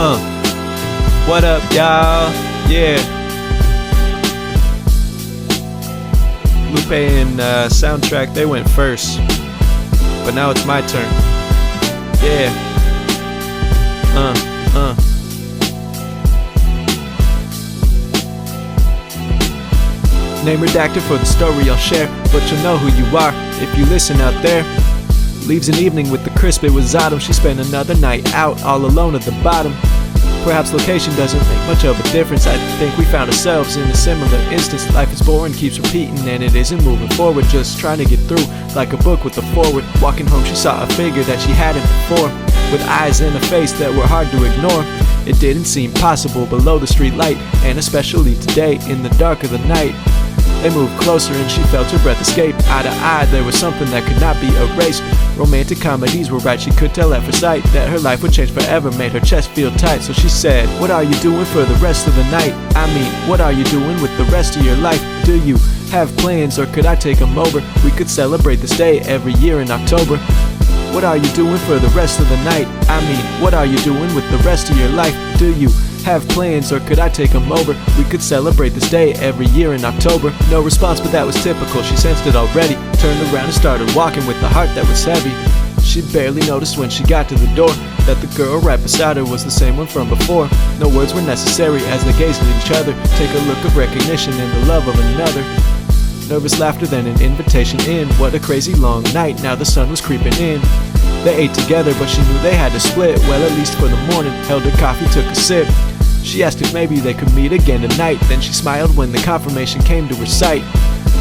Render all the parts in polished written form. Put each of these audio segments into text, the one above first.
What up, y'all? Yeah. Lupe and Soundtrack, they went first. But now it's my turn. Yeah. Name redacted for the story I'll share, but you'll know who you are if you listen out there. Leaves an evening with the crisp, it was autumn. She spent another night out, all alone at the bottom. Perhaps location doesn't make much of a difference. I think we found ourselves in a similar instance. Life is boring, keeps repeating, and it isn't moving forward. Just trying to get through, like a book with a forward. Walking home, she saw a figure that she hadn't before, with eyes and a face that were hard to ignore. It didn't seem possible below the street light, and especially today, in the dark of the night. They moved closer and she felt her breath escape. Eye to eye, there was something that could not be erased. Romantic comedies were right, she could tell at first sight that her life would change forever, made her chest feel tight. So she said, what are you doing for the rest of the night? I mean, what are you doing with the rest of your life? Do you have plans, or could I take them over? We could celebrate this day every year in October. What are you doing for the rest of the night? I mean, what are you doing with the rest of your life? Do you have plans, or could I take them over? We could celebrate this day every year in October. No response, but that was typical. She sensed it already. Turned around and started walking with the heart that was heavy. She barely noticed when she got to the door that the girl right beside her was the same one from before. No words were necessary as they gazed at each other. Take a look of recognition in the love of another. Nervous laughter, then an invitation in. What a crazy long night, now the sun was creeping in. They ate together, but she knew they had to split. Well, at least for the morning. Held her coffee, took a sip. She asked if maybe they could meet again tonight. Then she smiled when the confirmation came to her sight.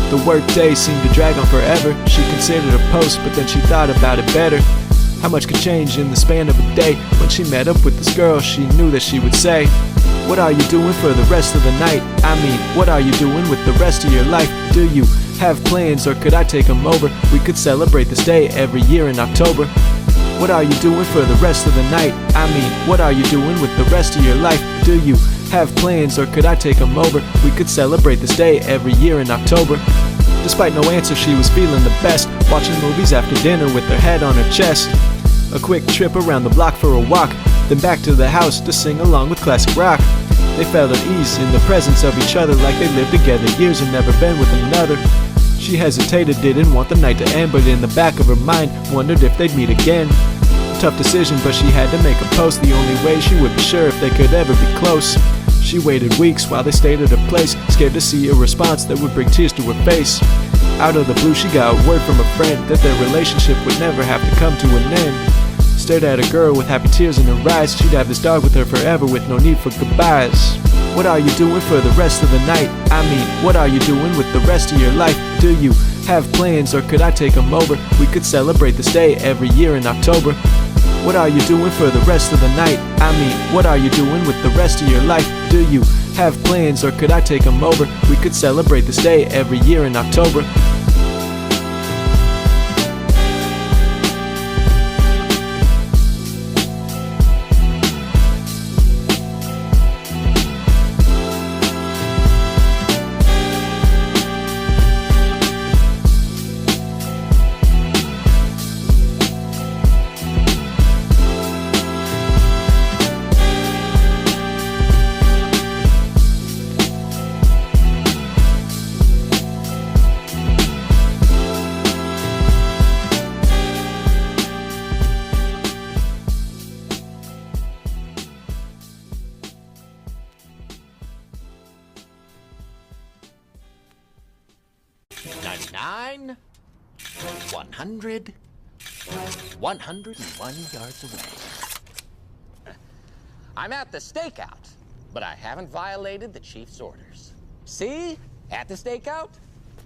The work day seemed to drag on forever. She considered a post, but then she thought about it better. How much could change in the span of a day? When she met up with this girl, she knew that she would say, what are you doing for the rest of the night? I mean, what are you doing with the rest of your life? Do you have plans, or could I take them over? We could celebrate this day every year in October. What are you doing for the rest of the night? I mean, what are you doing with the rest of your life? Do you have plans, or could I take them over? We could celebrate this day every year in October. Despite no answer, she was feeling the best, watching movies after dinner with her head on her chest. A quick trip around the block for a walk, then back to the house to sing along with classic rock. They felt at ease in the presence of each other, like they lived together years and never been with another. She hesitated, didn't want the night to end, but in the back of her mind wondered if they'd meet again. Tough decision, but she had to make a post, the only way she would be sure if they could ever be close. She waited weeks while they stayed at her place, scared to see a response that would bring tears to her face. Out of the blue, she got word from a friend that their relationship would never have to come to an end. Stared at a girl with happy tears in her eyes. She'd have this dog with her forever with no need for goodbyes. What are you doing for the rest of the night? I mean, what are you doing with the rest of your life? Do you have plans, or could I take them over? We could celebrate this day every year in October. What are you doing for the rest of the night? I mean, what are you doing with the rest of your life? Do you have plans, or could I take them over? We could celebrate this day every year in October. Nine, 100, 101 yards away. I'm at the stakeout, but I haven't violated the chief's orders. See? At the stakeout,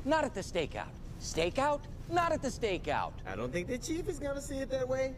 not at the stakeout. Stakeout, not at the stakeout. I don't think the chief is gonna see it that way.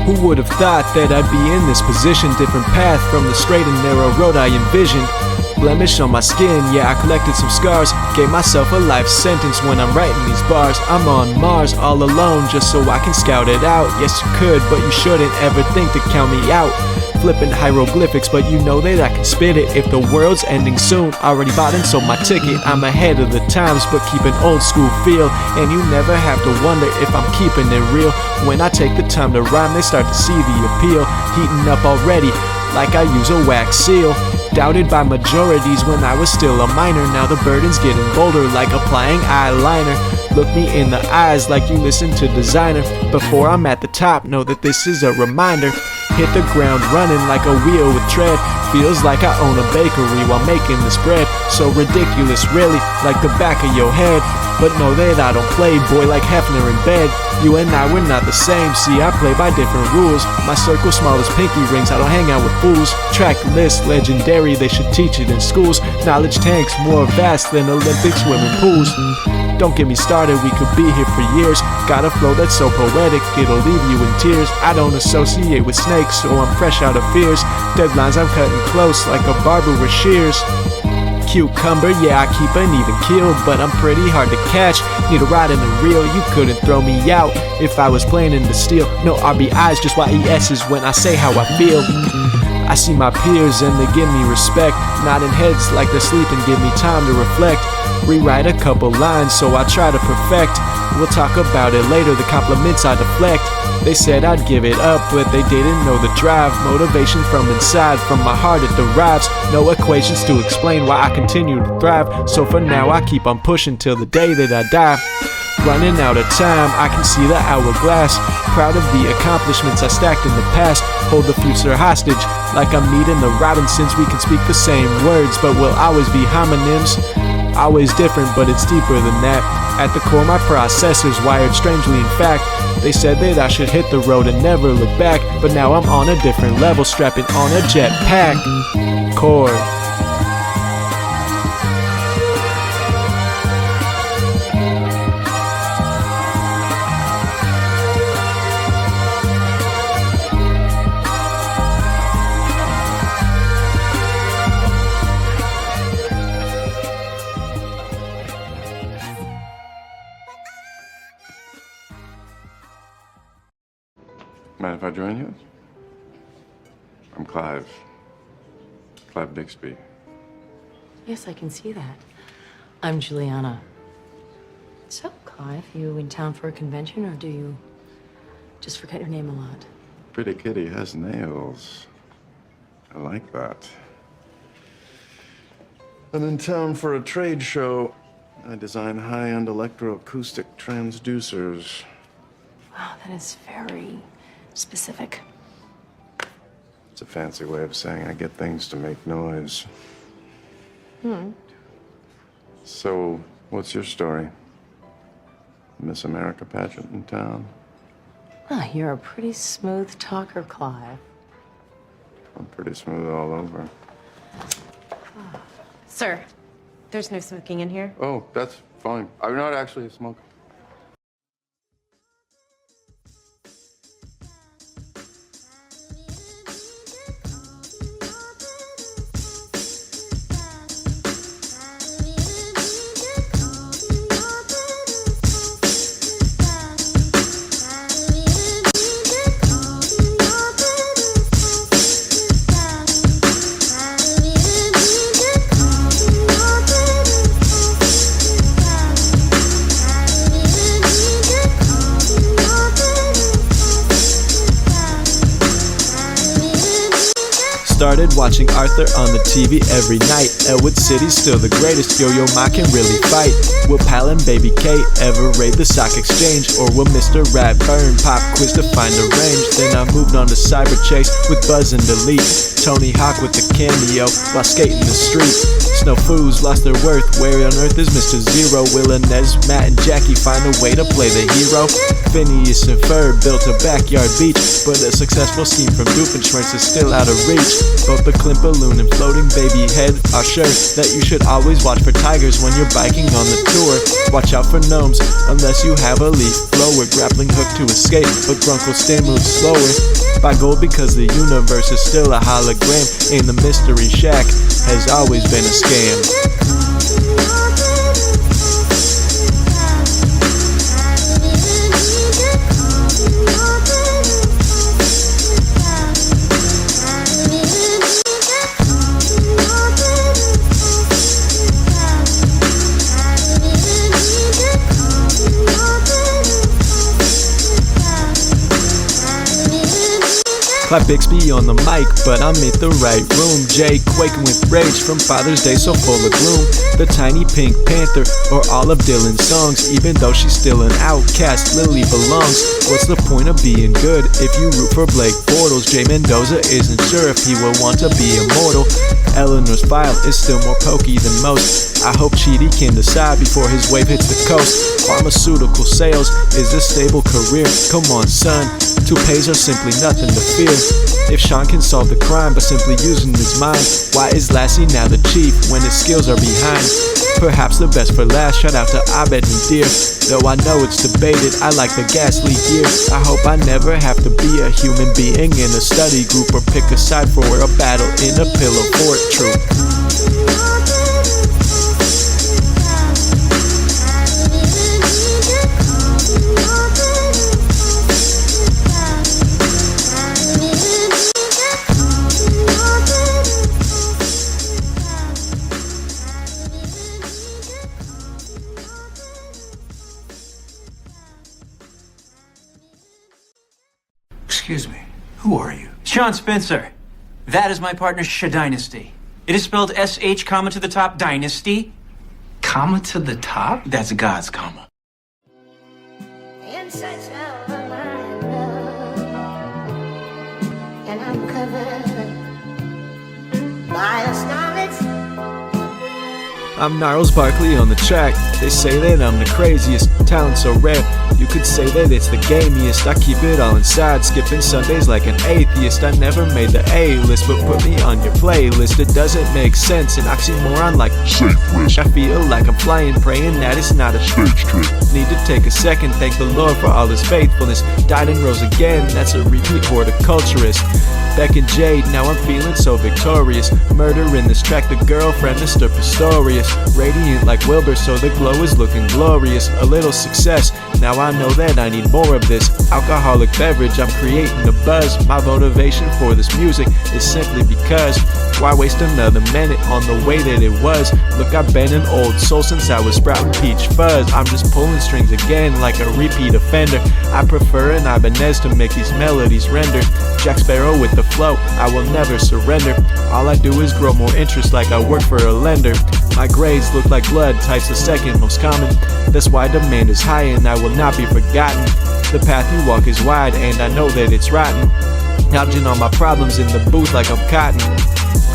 Who would have thought that I'd be in this position? Different path from the straight and narrow road I envisioned. Blemish on my skin, yeah, I collected some scars. Gave myself a life sentence when I'm writing these bars. I'm on Mars all alone just so I can scout it out. Yes, you could, but you shouldn't ever think to count me out. flipping hieroglyphics, but you know that I can spit it. If the world's ending soon, already bought and sold my ticket. I'm ahead of the times, but keep an old school feel. And you never have to wonder if I'm keeping it real. When I take the time to rhyme, they start to see the appeal. Heating up already, like I use a wax seal. Doubted by majorities when I was still a minor. Now the burden's getting bolder, like applying eyeliner. Look me in the eyes like you listen to Designer. Before I'm at the top, know that this is a reminder. Hit the ground running like a wheel with tread. Feels like I own a bakery while making this bread. So ridiculous, really, like the back of your head. But know that I don't play, boy, like Hefner in bed. You and I, we're not the same, see, I play by different rules. My circle small as pinky rings, I don't hang out with fools. Track list, legendary, they should teach it in schools. Knowledge tanks, more vast than Olympic swimming pools. Don't get me started, we could be here for years. Got a flow that's so poetic, it'll leave you in tears. I don't associate with snakes, so I'm fresh out of fears. Deadlines I'm cutting close, like a barber with shears. Cucumber, yeah, I keep an even keel, but I'm pretty hard to catch. Need a ride in the reel, you couldn't throw me out if I was playing in the steel. No RBIs, just YESs when I say how I feel. I see my peers and they give me respect. Nodding heads like they're sleeping, give me time to reflect. Rewrite a couple lines, so I try to perfect. We'll talk about it later, the compliments I deflect. They said I'd give it up, but they didn't know the drive. Motivation from inside, from my heart it derives. No equations to explain why I continue to thrive. So for now I keep on pushing till the day that I die. Running out of time, I can see the hourglass. Proud of the accomplishments I stacked in the past. Hold the future hostage, like I'm meeting the Robinsons. We can speak the same words, but we'll always be homonyms. Always different, but it's deeper than that. At the core, my processor's wired strangely. In fact, they said that I should hit the road and never look back. But now I'm on a different level, strapping on a jetpack. Chord. Mind if I join you? I'm Clive. Clive Bixby. Yes, I can see that. I'm Juliana. So, Clive, you in town for a convention, or do you just forget your name a lot? Pretty kitty has nails. I like that. I'm in town for a trade show. I design high-end electroacoustic transducers. Wow, that is very specific. It's a fancy way of saying I get things to make noise. So, what's your story? Miss America pageant in town? Ah, you're a pretty smooth talker, Clive. I'm pretty smooth all over. Sir, there's no smoking in here. Oh, that's fine. I'm not actually a smoker. Started watching Arthur on the TV every night. Elwood City's still the greatest. Yo-Yo Ma can really fight. Will Pal and Baby Kate ever raid the stock exchange? Or will Mr. Ratburn pop quiz to find a range? Then I moved on to Cyber Chase with Buzz and Delete. Tony Hawk with the cameo while skating the street. Snow Foos lost their worth. Where on earth is Mr. Zero? Will Inez, Matt, and Jackie find a way to play the hero? Phineas and Ferb built a backyard beach, but a successful scheme from Doofenshmirtz is still out of reach. Both the Klimp balloon and floating baby head are sure that you should always watch for tigers when you're biking on the tour. Watch out for gnomes unless you have a leaf blower. Grappling hook to escape, but Grunkle Stan moves slower. Buy gold because the universe is still a hologram, and the mystery shack has always been a scam. By Bixby on the mic, but I'm in the right room. Jay quaking with rage from Father's Day so full of gloom. The tiny Pink Panther or all of Dylan's songs. Even though she's still an outcast, Lily belongs. What's the point of being good if you root for Blake Bortles? Jay Mendoza isn't sure if he will want to be immortal. Eleanor's file is still more pokey than most. I hope Chidi can decide before his wave hits the coast. Pharmaceutical sales is a stable career. Come on, son, toupees are simply nothing to fear. If Sean can solve the crime by simply using his mind, why is Lassie now the chief when his skills are behind? Perhaps the best for last, shout out to Abed and Deer. Though I know it's debated, I like the gas leak year. I hope I never have to be a human being in a study group or pick a side for a battle in a pillow fort troop. Excuse me, who are you? Sean Spencer. That is my partner, Dynasty. It is spelled S-H, comma to the top, Dynasty. Comma to the top? That's God's comma. In such a wide love, and I'm covered by a starlet's. I'm Gnarls Barkley on the track. They say that I'm the craziest, talent so rare. You could say that it's the gamiest. I keep it all inside, skipping Sundays like an atheist. I never made the A-list, but put me on your playlist. It doesn't make sense, an oxymoron like safe risk. I feel like I'm flying, praying that it's not a stage trick. Need to take a second, thank the Lord for all his faithfulness. Died and rose again, that's a repeat horticulturist. Beck and Jade, now I'm feeling so victorious. Murder in this track, the girlfriend, Mr. Pistorius. Radiant like Wilbur, so the glow is looking glorious. A little success, now I know that I need more of this. Alcoholic beverage, I'm creating a buzz. My motivation for this music is simply because why waste another minute on the way that it was? Look, I've been an old soul since I was sprouting peach fuzz. I'm just pulling strings again like a repeat offender. I prefer an Ibanez to make these melodies render. Jack Sparrow with the flow, I will never surrender. All I do is grow more interest like I work for a lender. My grades look like blood, type's the second most common. That's why demand is high and I will not be forgotten. The path you walk is wide and I know that it's rotten. Dodging all my problems in the booth like I'm cotton.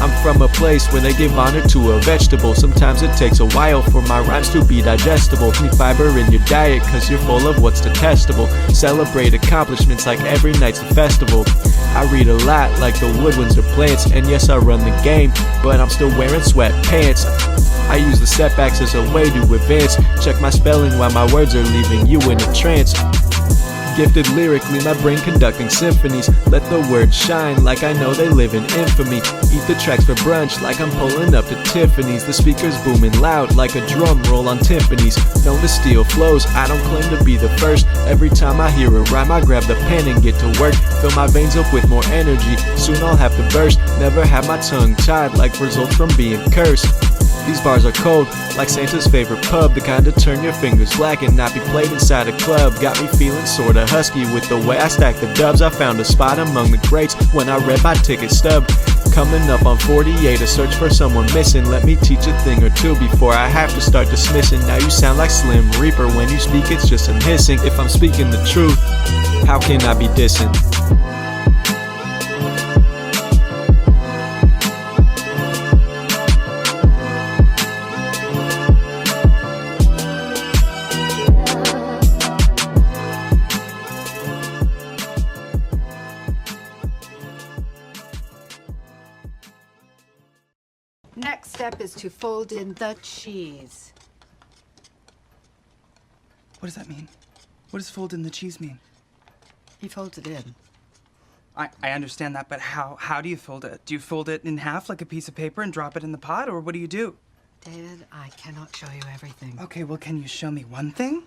I'm from a place where they give honor to a vegetable. Sometimes it takes a while for my rhymes to be digestible. Need fiber in your diet cause you're full of what's detestable. Celebrate accomplishments like every night's a festival. I read a lot like the woodwinds are plants. And yes, I run the game, but I'm still wearing sweatpants. I use the setbacks as a way to advance. Check my spelling while my words are leaving you in a trance. Gifted lyrically, my brain conducting symphonies. Let the words shine like I know they live in infamy. Eat the tracks for brunch like I'm pulling up to Tiffany's. The speakers booming loud like a drum roll on timpanis. Known to steal flows, I don't claim to be the first. Every time I hear a rhyme, I grab the pen and get to work. Fill my veins up with more energy, soon I'll have to burst. Never have my tongue tied like results from being cursed. These bars are cold, like Santa's favorite pub. The kind to turn your fingers black and not be played inside a club. Got me feeling sorta husky with the way I stack the dubs. I found a spot among the greats when I read my ticket stub. Coming up on 48, a search for someone missing. Let me teach a thing or two before I have to start dismissing. Now you sound like Slim Reaper, when you speak it's just a hissing. If I'm speaking the truth, how can I be dissing? Next step is to fold in the cheese. What does that mean? What does fold in the cheese mean? He folds it in. I understand that, but how do you fold it? Do you fold it in half like a piece of paper and drop it in the pot, or what do you do? David, I cannot show you everything. Okay, well, can you show me one thing?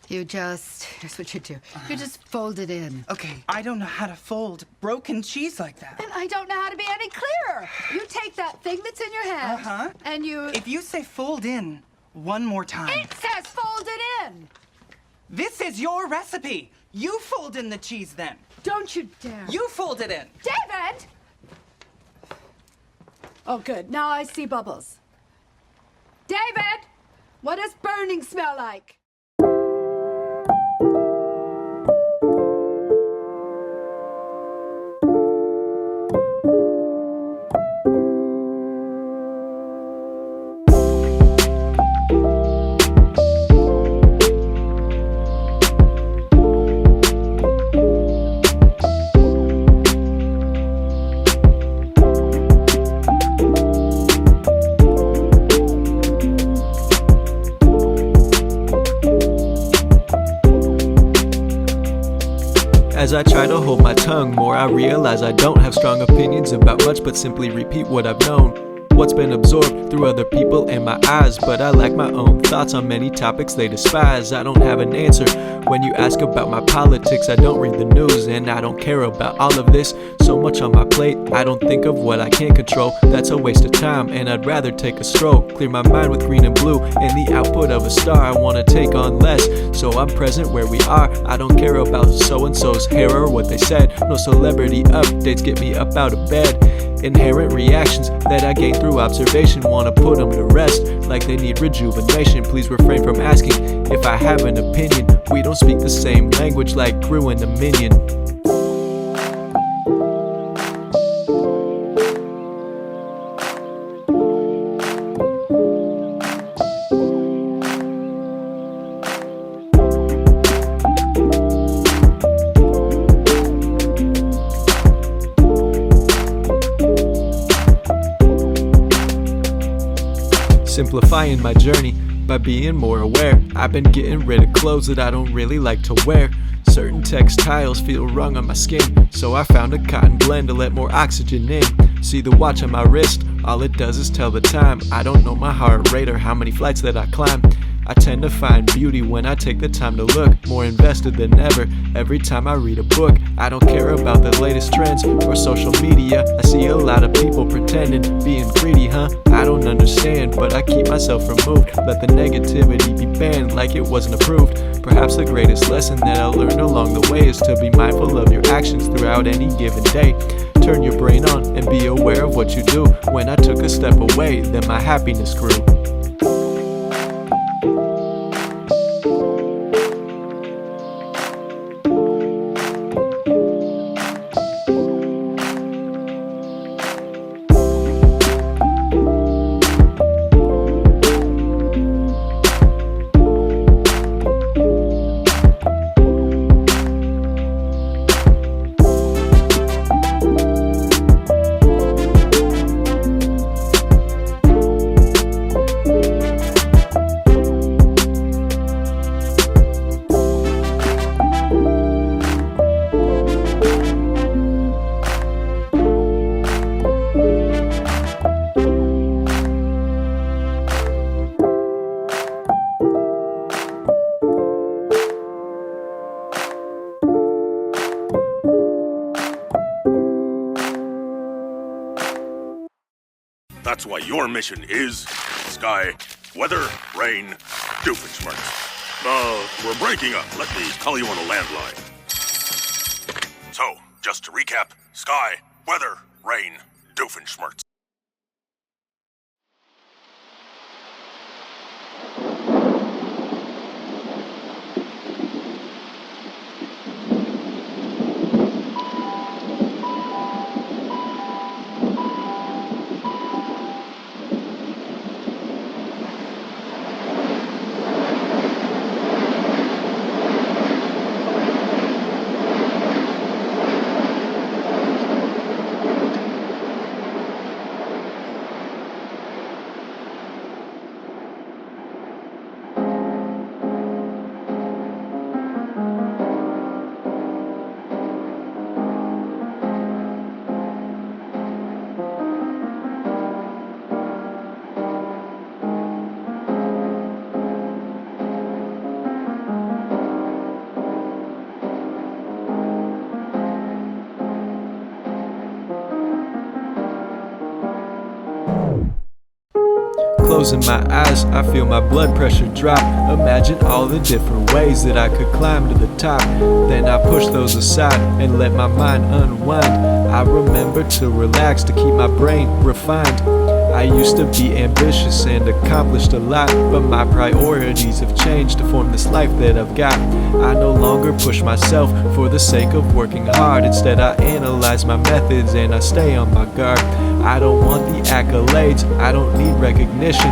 Here's what you do. You just fold it in. Okay, I don't know how to fold broken cheese like that. And I don't know how to be any clearer. You take that thing that's in your hand, and you... If you say fold in one more time... It says fold it in! This is your recipe! You fold in the cheese then! Don't you dare. You fold it in. David! Oh, good. Now I see bubbles. David! What does burning smell like? As I try to hold my tongue more, I realize I don't have strong opinions about much, but simply repeat what I've known. What's been absorbed through other people and my eyes, but I lack my own thoughts on many topics they despise. I don't have an answer when you ask about my politics. I don't read the news and I don't care about all of this. So much on my plate, I don't think of what I can't control. That's a waste of time and I'd rather take a stroll. Clear my mind with green and blue and the output of a star. I wanna take on less, so I'm present where we are. I don't care about so-and-so's hair or what they said. No celebrity updates get me up out of bed. Inherent reactions that I gain through observation, wanna put them to rest like they need rejuvenation. Please refrain from asking if I have an opinion. We don't speak the same language like Gru and the Minion. Simplifying my journey by being more aware. I've been getting rid of clothes that I don't really like to wear. Certain textiles feel wrong on my skin, so I found a cotton blend to let more oxygen in. See the watch on my wrist, all it does is tell the time. I don't know my heart rate or how many flights that I climb. I tend to find beauty when I take the time to look, more invested than ever every time I read a book. I don't care about the latest trends or social media. I see a lot of people pretending, being greedy, huh? I don't understand, but I keep myself removed. Let the negativity be banned like it wasn't approved. Perhaps the greatest lesson that I learned along the way is to be mindful of your actions throughout any given day. Turn your brain on and be aware of what you do. When I took a step away, then my happiness grew. That's why your mission is sky, weather, rain, Doofenshmirtz. We're breaking up. Let me call you on the landline. So, just to recap, sky, weather, rain, Doofenshmirtz. Closing my eyes, I feel my blood pressure drop. Imagine all the different ways that I could climb to the top. Then I push those aside and let my mind unwind. I remember to relax, to keep my brain refined. I used to be ambitious and accomplished a lot, but my priorities have changed to form this life that I've got. I no longer push myself for the sake of working hard. Instead, I analyze my methods and I stay on my guard. I don't want the accolades, I don't need recognition.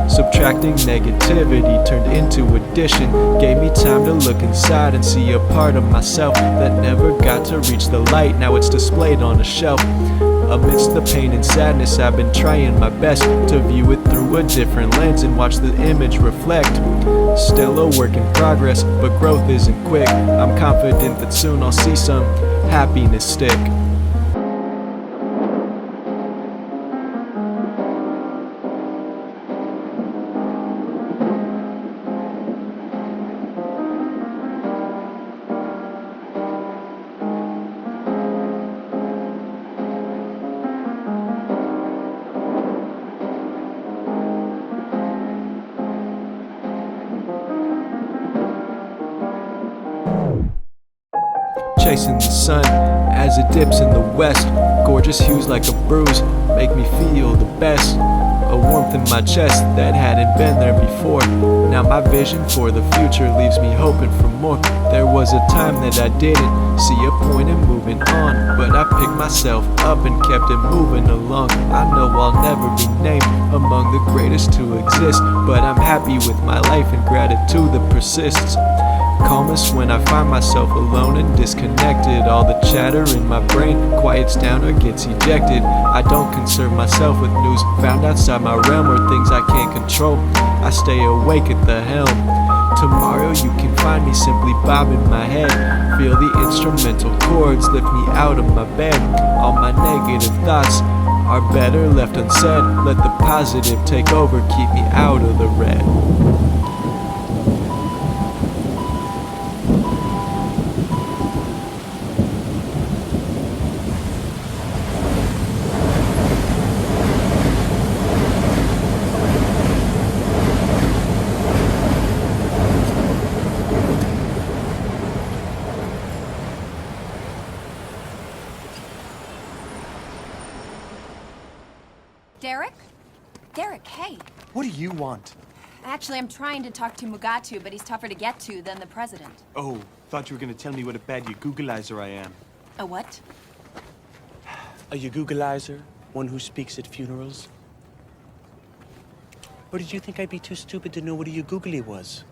Subtracting negativity turned into addition. Gave me time to look inside and see a part of myself that never got to reach the light. Now it's displayed on a shelf. Amidst the pain and sadness, I've been trying my best to view it through a different lens and watch the image reflect. Still a work in progress, but growth isn't quick. I'm confident that soon I'll see some happiness stick. Chasing the sun as it dips in the west. Gorgeous hues like a bruise make me feel the best. A warmth in my chest that hadn't been there before. Now my vision for the future leaves me hoping for more. There was a time that I didn't see a point in moving on, but I picked myself up and kept it moving along. I know I'll never be named among the greatest to exist, but I'm happy with my life and gratitude that persists. Calmest when I find myself alone and disconnected. All the chatter in my brain quiets down or gets ejected. I don't concern myself with news found outside my realm or things I can't control. I stay awake at the helm. Tomorrow you can find me simply bobbing my head. Feel the instrumental chords lift me out of my bed. All my negative thoughts are better left unsaid. Let the positive take over, keep me out of the red. Derek? Derek, hey. What do you want? Actually, I'm trying to talk to Mugatu, but he's tougher to get to than the president. Oh, thought you were gonna tell me what a bad Yagoogleizer I am. A what? A Yagoogleizer? One who speaks at funerals? Or did you think I'd be too stupid to know what a Yagoogly was?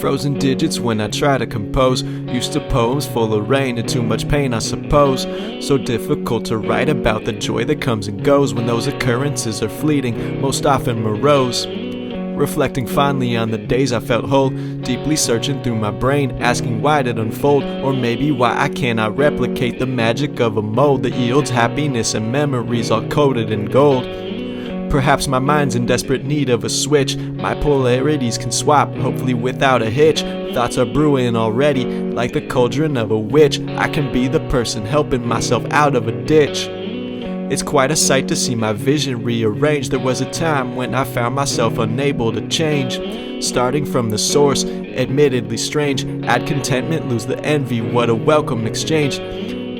Frozen digits when I try to compose. Used to poems full of rain and too much pain, I suppose. So difficult to write about the joy that comes and goes when those occurrences are fleeting, most often morose. Reflecting fondly on the days I felt whole, deeply searching through my brain, asking why did it unfold, or maybe why I cannot replicate the magic of a mold that yields happiness and memories all coated in gold. Perhaps my mind's in desperate need of a switch. My polarities can swap, hopefully without a hitch. Thoughts are brewing already, like the cauldron of a witch. I can be the person helping myself out of a ditch. It's quite a sight to see my vision rearranged. There was a time when I found myself unable to change. Starting from the source, admittedly strange. Add contentment, lose the envy, what a welcome exchange.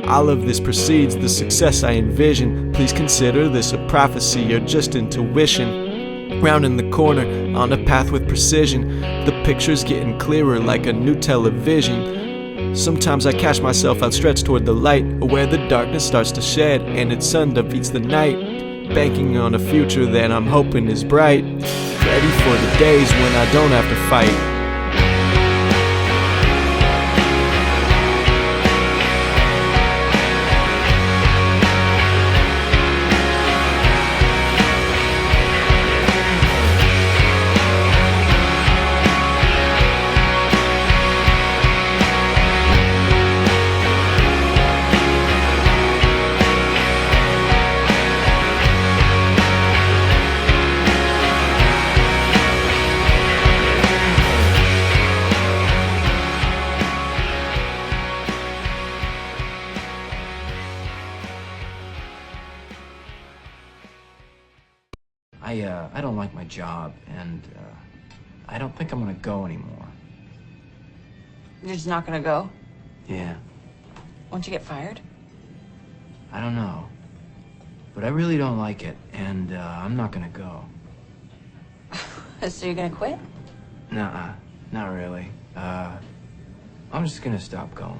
All of this precedes the success I envision. Please consider this a prophecy or just intuition. Rounding the corner on a path with precision, the picture's getting clearer like a new television. Sometimes I catch myself outstretched toward the light, where the darkness starts to shed and its sun defeats the night. Banking on a future that I'm hoping is bright, ready for the days when I don't have to fight. I don't like my job, and I don't think I'm gonna go anymore. You're just not gonna go? Yeah, Won't you get fired? I don't know. But I really don't like it, and I'm not gonna go. So you're gonna quit? Nuh-uh, not really. I'm just gonna stop going.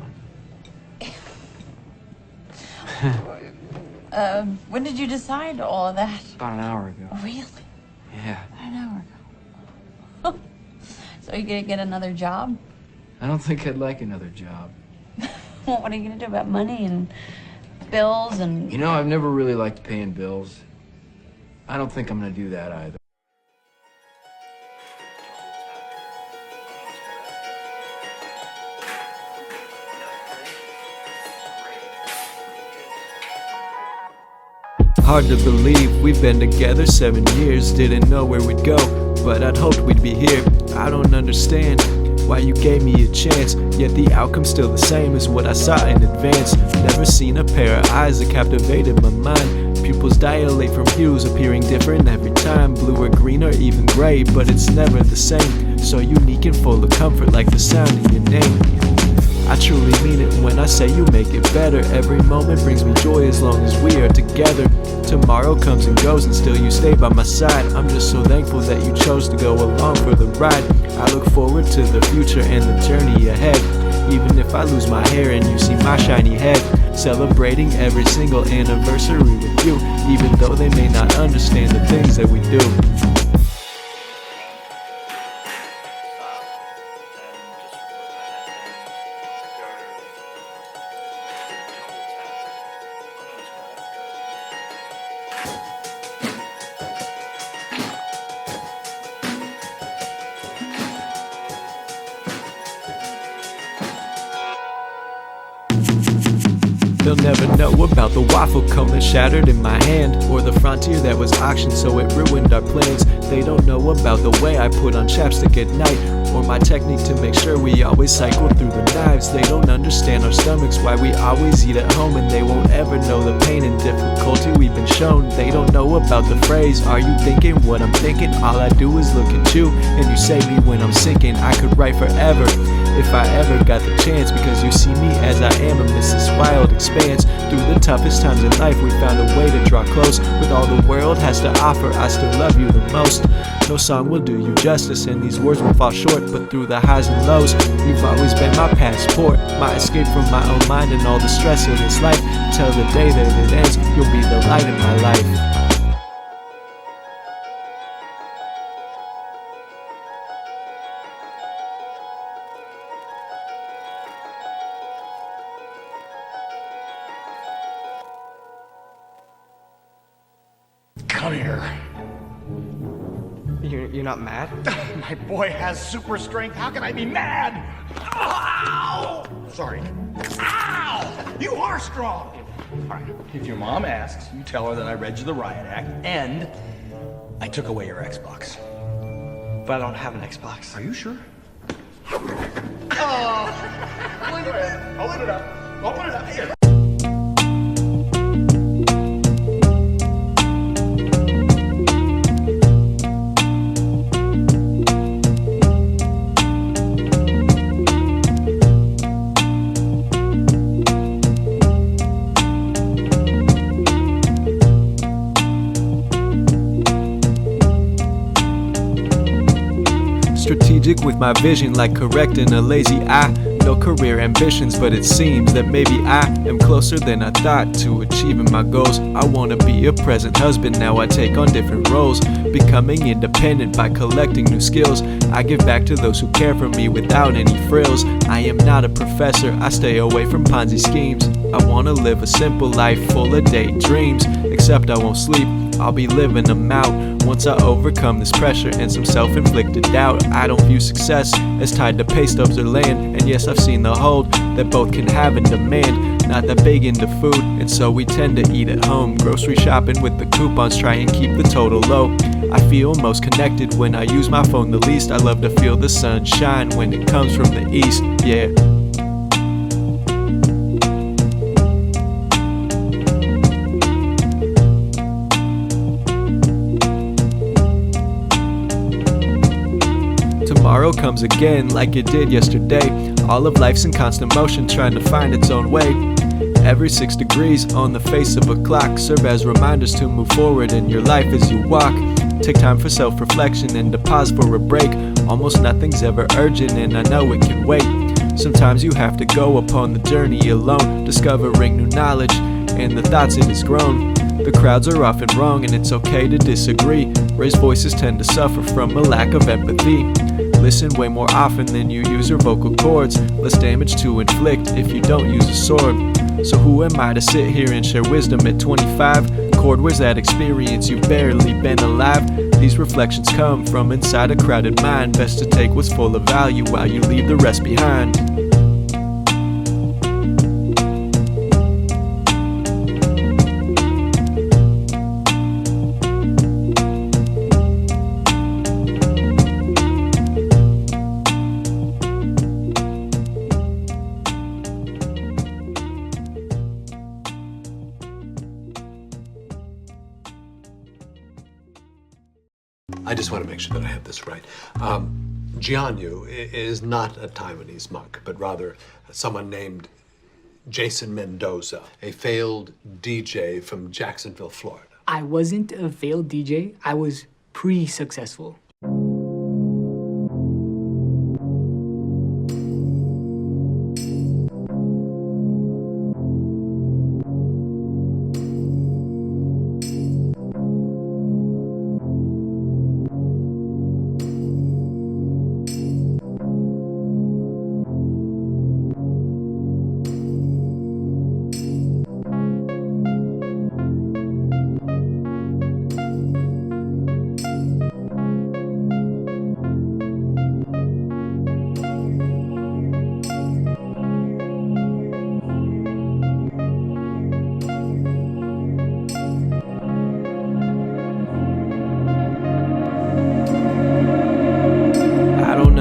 When did you decide all of that? About an hour ago. Really? Yeah. About an hour ago. So you gonna get another job? I don't think I'd like another job. What are you gonna do about money and bills and... You know, I've never really liked paying bills. I don't think I'm gonna do that either. Hard to believe we've been together 7 years. Didn't know where we'd go, but I'd hoped we'd be here. I don't understand why you gave me a chance, yet the outcome's still the same as what I saw in advance. Never seen a pair of eyes that captivated my mind. Pupils dilate from hues appearing different every time. Blue or green or even gray, but it's never the same. So unique and full of comfort, like the sound of your name. I truly mean it when I say you make it better. Every moment brings me joy as long as we are together. Tomorrow comes and goes and still you stay by my side. I'm just so thankful that you chose to go along for the ride. I look forward to the future and the journey ahead. Even if I lose my hair and you see my shiny head. Celebrating every single anniversary with you, even though they may not understand the things that we do. They'll never know about the waffle cone that shattered in my hand, or the frontier that was auctioned so it ruined our plans. They don't know about the way I put on chapstick at night, or my technique to make sure we always cycle through the knives. They don't understand our stomachs, why we always eat at home, and they won't ever know the pain and difficulty we've been shown. They don't know about the phrase, are you thinking what I'm thinking? All I do is look at you, and you save me when I'm sinking. I could write forever if I ever got the chance, because you see me as I am amidst this wild expanse. Through the toughest times in life, we found a way to draw close. With all the world has to offer, I still love you the most. No song will do you justice, and these words will fall short. But through the highs and lows, you've always been my passport, my escape from my own mind and all the stress of this life. Till the day that it ends, you'll be the light in my life. Come here. You're not mad? My boy has super strength. How can I be mad? Ow! Sorry. Ow! You are strong. All right. If your mom asks, you tell her that I read you the Riot Act and I took away your Xbox. But I don't have an Xbox. Are you sure? Oh! Look at that. Open it up. Open it up. Here. Strategic with my vision, like correcting a lazy eye. No career ambitions, but it seems that maybe I am closer than I thought to achieving my goals. I wanna be a present husband, now I take on different roles. Becoming independent by collecting new skills. I give back to those who care for me without any frills. I am not a professor, I stay away from Ponzi schemes. I wanna live a simple life full of daydreams. Except I won't sleep, I'll be living them out. Once I overcome this pressure and some self-inflicted doubt. I don't view success as tied to pay stubs or land. And yes, I've seen the hold that both can have and demand. Not that big into food, and so we tend to eat at home. Grocery shopping with the coupons, try and keep the total low. I feel most connected when I use my phone the least. I love to feel the sun shine when it comes from the east, yeah. tomorrow comes again like it did yesterday. All of life's in constant motion, trying to find its own way. Every 6 degrees on the face of a clock serve as reminders to move forward in your life as you walk. Take time for self-reflection and to pause for a break. Almost nothing's ever urgent and I know it can wait. Sometimes you have to go upon the journey alone, discovering new knowledge and the thoughts it has grown. The crowds are often wrong and it's okay to disagree. Raised voices tend to suffer from a lack of empathy. Listen way more often than you use your vocal cords. Less damage to inflict if you don't use a sword. So who am I to sit here and share wisdom at 25? Cord, where's that experience? You've barely been alive. These reflections come from inside a crowded mind. Best to take what's full of value while you leave the rest behind. I just want to make sure that I have this right. Jianyu is not a Taiwanese monk, but rather someone named Jason Mendoza, a failed DJ from Jacksonville, Florida. I wasn't a failed DJ. I was pre-successful.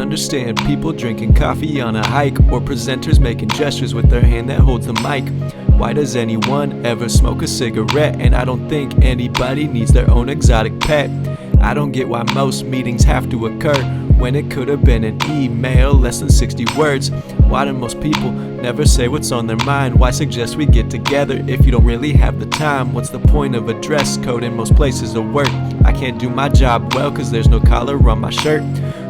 Understand people drinking coffee on a hike, or presenters making gestures with their hand that holds the mic. Why does anyone ever smoke a cigarette? And I don't think anybody needs their own exotic pet. I don't get why most meetings have to occur when it could have been an email, less than 60 words. Why do most people never say what's on their mind? Why suggest we get together if you don't really have the time? What's the point of a dress code in most places of work? I can't do my job well cause there's no collar on my shirt.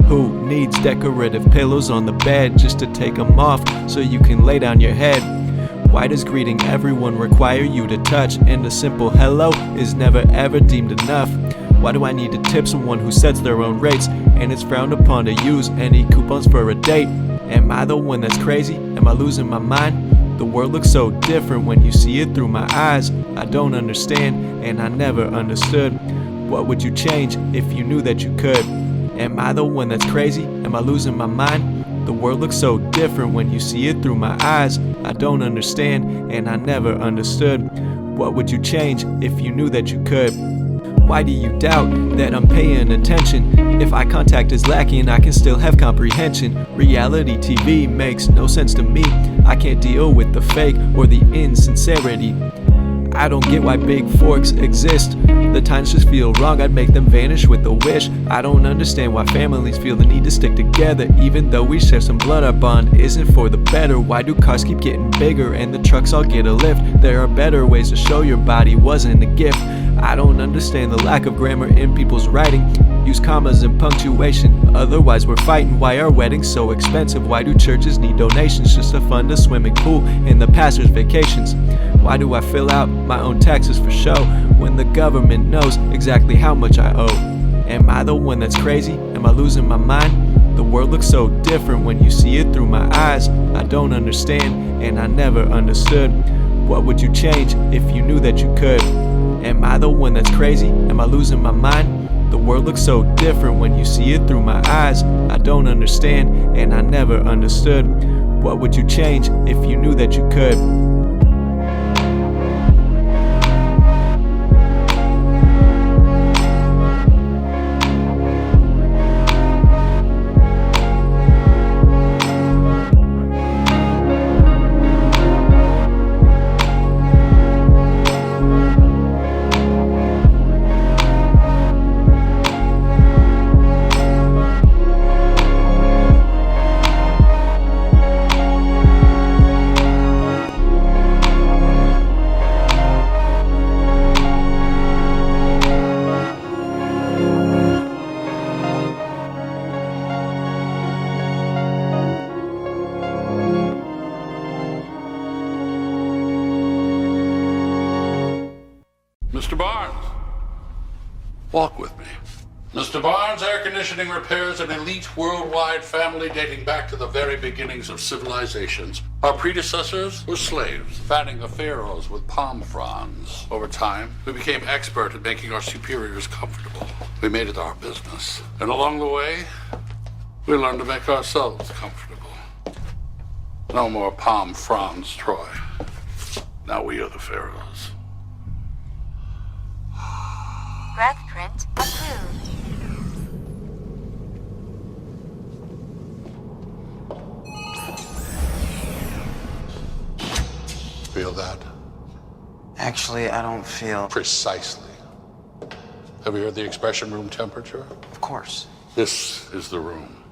Who needs decorative pillows on the bed just to take them off so you can lay down your head? Why does greeting everyone require you to touch, and a simple hello is never ever deemed enough? Why do I need to tip someone who sets their own rates, and it's frowned upon to use any coupons for a date? Am I the one that's crazy? Am I losing my mind? The world looks so different when you see it through my eyes. I don't understand, and I never understood. What would you change if you knew that you could? Am I the one that's crazy? Am I losing my mind? The world looks so different when you see it through my eyes. I don't understand, and I never understood. What would you change if you knew that you could? Why do you doubt that I'm paying attention? If eye contact is lacking, I can still have comprehension. Reality TV makes no sense to me. I can't deal with the fake or the insincerity. I don't get why big forks exist. The times just feel wrong, I'd make them vanish with a wish. I don't understand why families feel the need to stick together, even though we share some blood. Our bond isn't for the better. Why do cars keep getting bigger and the trucks all get a lift? There are better ways to show your body wasn't a gift. I don't understand the lack of grammar in people's writing. Use commas and punctuation, otherwise we're fighting. Why are weddings so expensive? Why do churches need donations just to fund a swimming pool and the pastor's vacations? Why do I fill out my own taxes for show when the government knows exactly how much I owe? Am I the one that's crazy? Am I losing my mind? The world looks so different when you see it through my eyes. I don't understand, and I never understood. What would you change if you knew that you could? Am I the one that's crazy? Am I losing my mind? The world looks so different when you see it through my eyes. I don't understand, and I never understood. What would you change if you knew that you could? Walk with me. Mr. Barnes Air Conditioning repairs an elite worldwide family dating back to the very beginnings of civilizations. Our predecessors were slaves, fanning the pharaohs with palm fronds. Over time, we became expert at making our superiors comfortable. We made it our business. And along the way, we learned to make ourselves comfortable. No more palm fronds, Troy. Now we are the pharaohs. Breath print approved. Feel that? Actually, I don't feel... Precisely. Have you heard the expression room temperature? Of course. This is the room.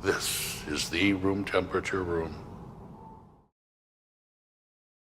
This is the room temperature room.